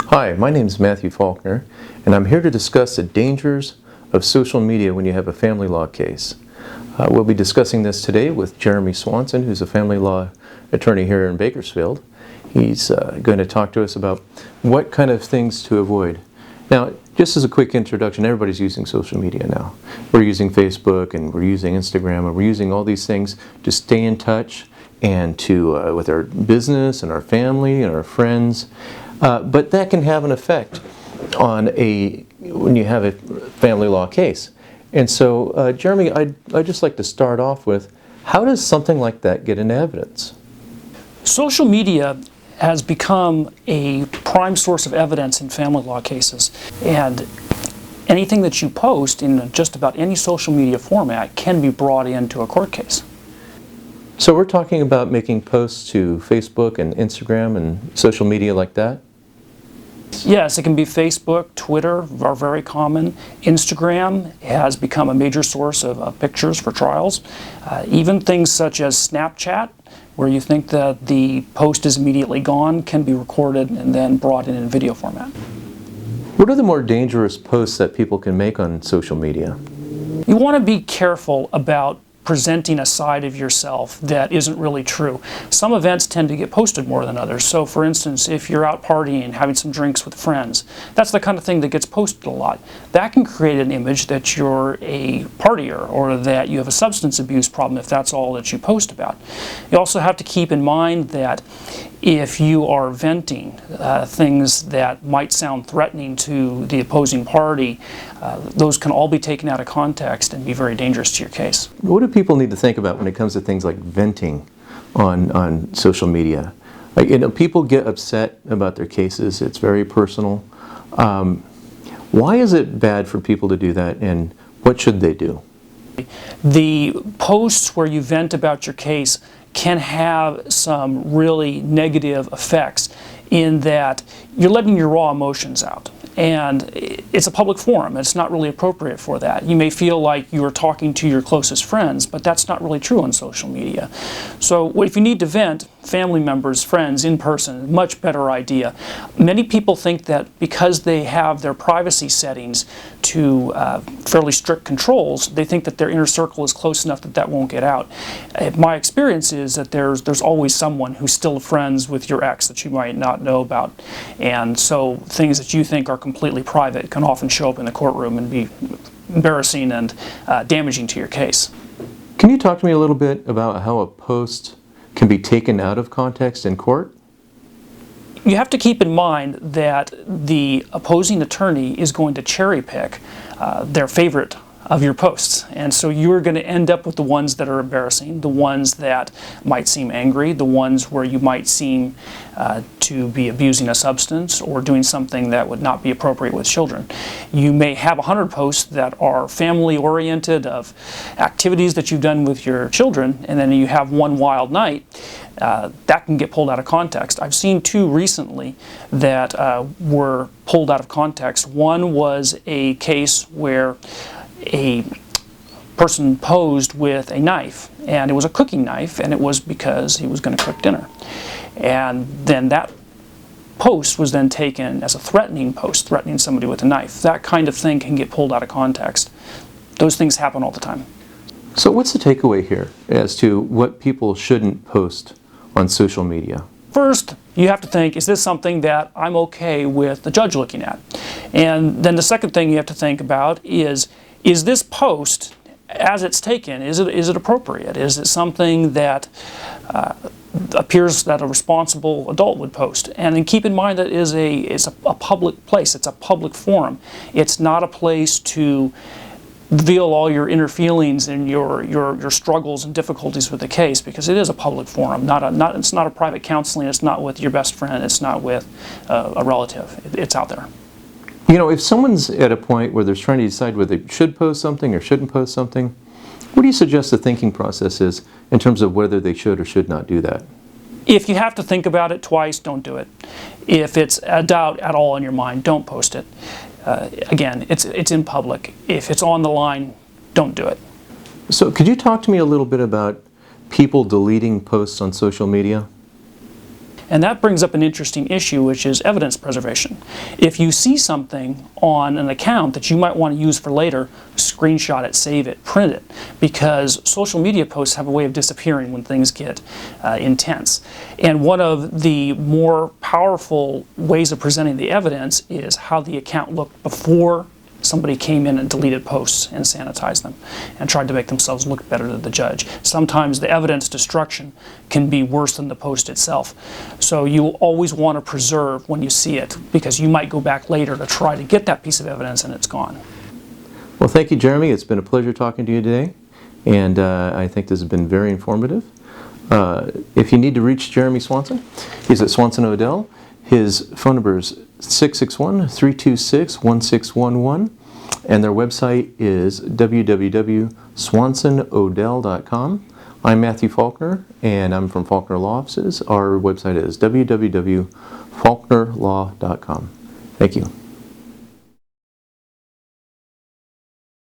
Hi, my name is Matthew Faulkner, and I'm here to discuss the dangers of social media when you have a family law case. We'll be discussing this today with Jeremy Swanson, who's a family law attorney here in Bakersfield. He's going to talk to us about what kind of things to avoid. Now, just as a quick introduction, everybody's using social media now. We're using Facebook and we're using Instagram and we're using all these things to stay in touch and to with our business and our family and our friends. But that can have an effect on when you have a family law case. And so, Jeremy, I'd just like to start off with, how does something like that get into evidence? Social media has become a prime source of evidence in family law cases. And anything that you post in just about any social media format can be brought into a court case. So we're talking about making posts to Facebook and Instagram and social media like that? Yes, it can be Facebook, Twitter are very common. Instagram has become a major source of pictures for trials. Even things such as Snapchat, where you think that the post is immediately gone, can be recorded and then brought in video format. What are the more dangerous posts that people can make on social media? You want to be careful about presenting a side of yourself that isn't really true. Some events tend to get posted more than others. So for instance, if you're out partying, having some drinks with friends, that's the kind of thing that gets posted a lot. That can create an image that you're a partier or that you have a substance abuse problem if that's all that you post about. You also have to keep in mind that if you are venting things that might sound threatening to the opposing party, those can all be taken out of context and be very dangerous to your case. What do people need to think about when it comes to things like venting on social media? Like, people get upset about their cases. It's very personal. Why is it bad for people to do that, and what should they do? The posts where you vent about your case can have some really negative effects in that you're letting your raw emotions out. And it's a public forum. It's not really appropriate for that. You may feel like you're talking to your closest friends, but that's not really true on social media. So if you need to vent, family members, friends, in person, much better idea. Many people think that because they have their privacy settings to fairly strict controls, they think that their inner circle is close enough that that won't get out. My experience is that there's always someone who's still friends with your ex that you might not know about. And so things that you think are completely private can often show up in the courtroom and be embarrassing and damaging to your case. Can you talk to me a little bit about how a post can be taken out of context in court? You have to keep in mind that the opposing attorney is going to cherry pick their favorite of your posts. And so you're going to end up with the ones that are embarrassing, the ones that might seem angry, the ones where you might seem to be abusing a substance or doing something that would not be appropriate with children. You may have 100 posts that are family oriented, of activities that you've done with your children, and then you have one wild night. That can get pulled out of context. I've seen two recently that were pulled out of context. One was a case where a person posed with a knife, and it was a cooking knife, and it was because he was going to cook dinner. And then that post was then taken as a threatening post, threatening somebody with a knife. That kind of thing can get pulled out of context. Those things happen all the time. So what's the takeaway here as to what people shouldn't post on social media? First, you have to think, is this something that I'm okay with the judge looking at? And then the second thing you have to think about is this post, as it's taken, is it appropriate? Is it something that appears that a responsible adult would post? And then keep in mind that it's a public place, it's a public forum. It's not a place to reveal all your inner feelings and your struggles and difficulties with the case, because it is a public forum. It's not a private counseling. It's not with your best friend. It's not with a relative. It's out there. You know, if someone's at a point where they're trying to decide whether they should post something or shouldn't post something, what do you suggest the thinking process is in terms of whether they should or should not do that? If you have to think about it twice, don't do it. If it's a doubt at all in your mind, don't post it. Again, it's in public. If it's on the line, don't do it. So could you talk to me a little bit about people deleting posts on social media? And that brings up an interesting issue, which is evidence preservation. If you see something on an account that you might want to use for later, screenshot it, save it, print it, because social media posts have a way of disappearing when things get intense. And one of the more powerful ways of presenting the evidence is how the account looked before somebody came in and deleted posts and sanitized them and tried to make themselves look better to the judge. Sometimes the evidence destruction can be worse than the post itself. So you always want to preserve when you see it, because you might go back later to try to get that piece of evidence and it's gone. Well, thank you, Jeremy. It's been a pleasure talking to you today, and I think this has been very informative. If you need to reach Jeremy Swanson, he's at Swanson Odell. His phone number is 661-326-1611, and their website is www.swansonodell.com. I'm Matthew Faulkner, and I'm from Faulkner Law Offices. Our website is www.faulknerlaw.com. Thank you.